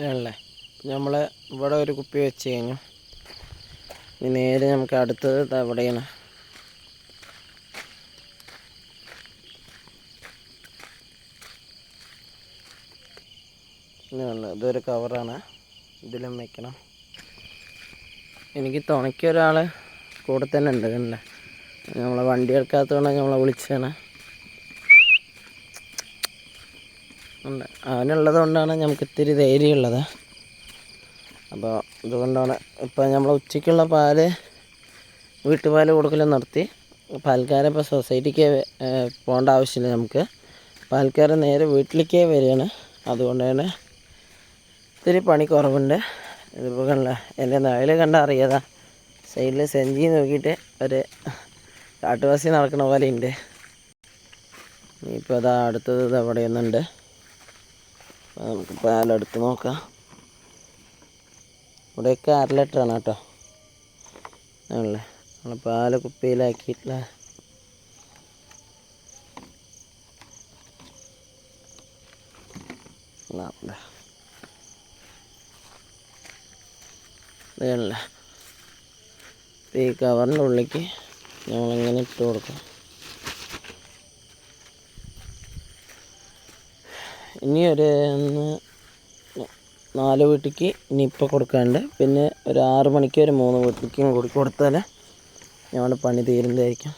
അല്ലേ നമ്മൾ ഇവിടെ ഒരു കുപ്പി വെച്ച് കഴിഞ്ഞു. ഇനി നേരെ നമുക്ക് അടുത്തത് എവിടെയാണ്? ഇതൊരു കവറാണ്, ഇതിലും വയ്ക്കണം. എനിക്ക് തുണയ്ക്ക് ഒരാൾ കൂടെ തന്നെ ഉണ്ട്. കണ്ടില്ലേ, നമ്മളെ വണ്ടി എടുക്കാത്തതുകൊണ്ട് നമ്മളെ വിളിച്ചാണ്. ഉണ്ട്, അവനുള്ളത് കൊണ്ടാണ് നമുക്ക് ഇത്തിരി ധൈര്യമുള്ളത്. അപ്പോൾ അതുകൊണ്ടാണ് ഇപ്പം നമ്മൾ ഉച്ചയ്ക്കുള്ള പാല് വീട്ടുപാൽ കൊടുക്കൽ നിർത്തി. പാൽക്കാരൻ ഇപ്പോൾ സൊസൈറ്റിക്ക് പോകേണ്ട ആവശ്യമില്ല. നമുക്ക് പാൽക്കാരൻ നേരെ വീട്ടിലേക്കേ വരികയാണ്. അതുകൊണ്ട് തന്നെ ഇത്തിരി പണി കുറവുണ്ട്. ഇതിപ്പോൾ കണ്ടില്ല, എൻ്റെ നയൽ കണ്ടാൽ അറിയാതാ, സൈഡിൽ സെഞ്ചി നോക്കിയിട്ട് ഒരു കാട്ടുവാസി നടക്കണ പോലെ ഉണ്ട്. ഇപ്പോൾ അതാ അടുത്തത് ഇത് അവിടെ ഒന്നുണ്ട്. നമുക്ക് പാലെടുത്ത് നോക്കാം. ഇവിടെയൊക്കെ 1/2 ലിറ്ററാണ് കേട്ടോ. ആണല്ലേ, നമ്മൾ പാല് കുപ്പിയിലാക്കിയിട്ടില്ല. ഇതല്ലേ, ഈ കവറിൻ്റെ ഉള്ളിലേക്ക് ഞങ്ങളിങ്ങനെ ഇട്ട് കൊടുക്കും. ഇനിയൊരു 4 വീട്ടിലേക്ക് ഇനിയിപ്പോൾ കൊടുക്കാണ്ട്, പിന്നെ ഒരു 6 മണിക്ക് ഒരു 3 വീട്ടിലേക്കും കൂടി കൊടുത്താൽ ഞങ്ങളുടെ പണി തീരുന്നതായിരിക്കും.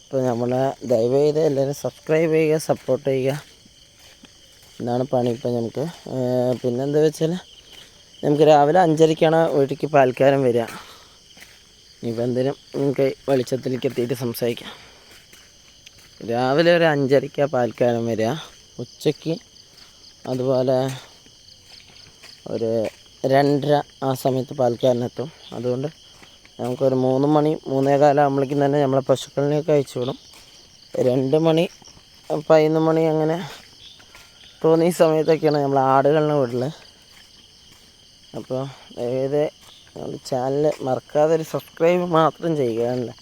അപ്പോൾ നമ്മളെ ദയവേത് എല്ലാവരും സബ്സ്ക്രൈബ് ചെയ്യുക, സപ്പോർട്ട് ചെയ്യുക. ഇതാണ് പണി ഇപ്പം നമുക്ക്. പിന്നെന്താ വെച്ചാൽ നമുക്ക് രാവിലെ 5:30ക്കാണ് വീട്ടിലേക്ക് പാൽക്കാരൻ വരിക. ഇനിയിപ്പോൾ എന്തെങ്കിലും നമുക്ക് വെളിച്ചത്തിലേക്ക് എത്തിയിട്ട് സംസാരിക്കാം. രാവിലെ ഒരു 5:30ക്കാണ് പാൽക്കാരൻ വരിക. ഉച്ചയ്ക്ക് അതുപോലെ ഒരു 2:30 ആ സമയത്ത് പാൽക്കാരനെത്തും. അതുകൊണ്ട് നമുക്കൊരു 3 മണി 3:15 ആകുമ്പോഴേക്കും തന്നെ നമ്മളെ പശുക്കളിനെയൊക്കെ അയച്ചു വിടും. 2 മണി 11 മണി അങ്ങനെ തോന്നിയ സമയത്തൊക്കെയാണ് നമ്മൾ ആടുകളിനെ വിടൽ. അപ്പോൾ ഏത് ചാനൽ മറക്കാതെ ഒരു സബ്സ്ക്രൈബ് മാത്രം ചെയ്യുകയാണല്ലേ.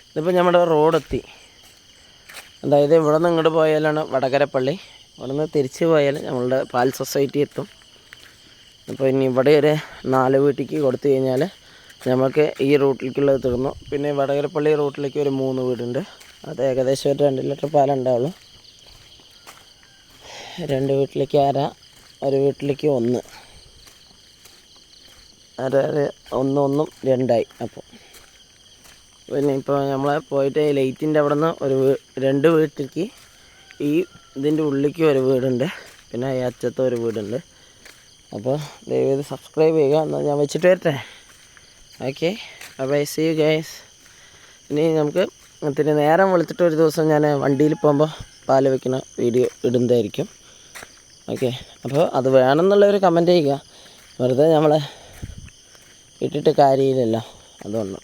ഇതിപ്പോൾ നമ്മുടെ റോഡെത്തി. അതായത് ഇവിടെ നിന്ന് ഇങ്ങോട്ട് പോയാലാണ് വടകരപ്പള്ളി, ഇവിടെ നിന്ന് തിരിച്ച് പോയാൽ നമ്മളുടെ പാൽ സൊസൈറ്റി എത്തും. അപ്പോൾ ഇനി ഇവിടെ ഒരു 4 വീട്ടിലേക്ക് കൊടുത്തു കഴിഞ്ഞാൽ നമുക്ക് ഈ റൂട്ടിലേക്കുള്ളത് തീർന്നു. പിന്നെ വടകരപ്പള്ളി റൂട്ടിലേക്ക് ഒരു 3 വീടുണ്ട്. അത് ഏകദേശം ഒരു 2 ലിറ്റർ പാലുണ്ടാവുള്ളൂ. 2 വീട്ടിലേക്ക് 1/2, ഒരു വീട്ടിലേക്ക് 1, അതായത് 1 2 അപ്പോൾ പിന്നെ ഇപ്പോൾ നമ്മൾ പോയിട്ട് ലൈറ്റിൻ്റെ അവിടെ നിന്ന് ഒരു 2 വീട്ടിലേക്ക്, ഈ ഇതിൻ്റെ ഉള്ളിലേക്ക് ഒരു വീടുണ്ട്, പിന്നെ ഈ അറ്റത്ത് ഒരു വീടുണ്ട്. അപ്പോൾ ദയവേത് സബ്സ്ക്രൈബ് ചെയ്യുക. എന്നാൽ ഞാൻ വെച്ചിട്ട് വരട്ടെ. Okay, bye, see you guys. ഇനി നമുക്ക് ഇത്തിരി നേരം വിളിച്ചിട്ട് ഒരു ദിവസം ഞാൻ വണ്ടിയിൽ പോകുമ്പോൾ പാല് വയ്ക്കുന്ന വീഡിയോ ഇടുന്നതായിരിക്കും. ഓക്കെ, അപ്പോൾ അത് വേണമെന്നുള്ളൊരു കമൻറ്റ് ചെയ്യുക. വെറുതെ നമ്മളെ ഇട്ടിട്ട് കാര്യമില്ലല്ലോ, അതുകൊണ്ട്.